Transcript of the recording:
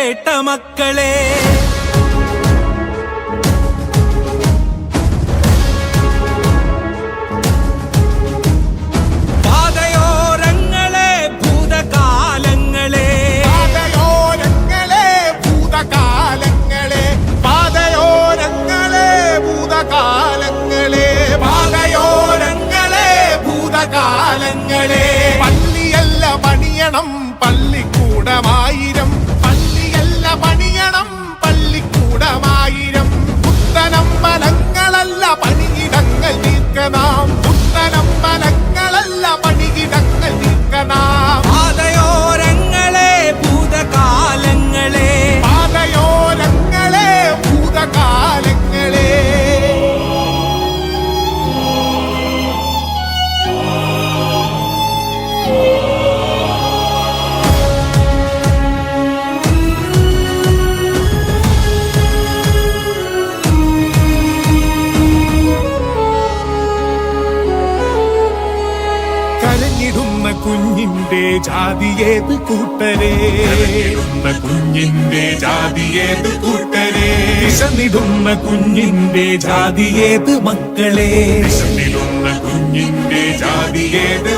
കേട്ട മക്കളെ. പള്ളിയല്ല പണിയണം പള്ളിക്കൂടമായിരം, പള്ളിയല്ല പണിയണം പള്ളിക്കൂടമായിരം. പുത്തനമ്പലങ്ങളല്ല പണിയിടങ്ങൾ നീക്കണം, പുത്തനമ്പലങ്ങളല്ല പണിയിടങ്ങൾ നീക്കണം. പാതയോരങ്ങളെ ഭൂതകാലങ്ങളെ, പാതയോരങ്ങളെ ഭൂതകാലങ്ങളെ. കരഞ്ഞിടുന്ന കുഞ്ഞിന്റെ ജാതിയേത് കൂട്ടരെ, കുഞ്ഞിന്റെ ജാതിയേത് കൂട്ടരെ. വിശന്നിടുന്ന കുഞ്ഞിന്റെ ജാതിയേത് മക്കളെ, വിശന്നിടുന്ന കുഞ്ഞിന്റെ ജാതിയേത്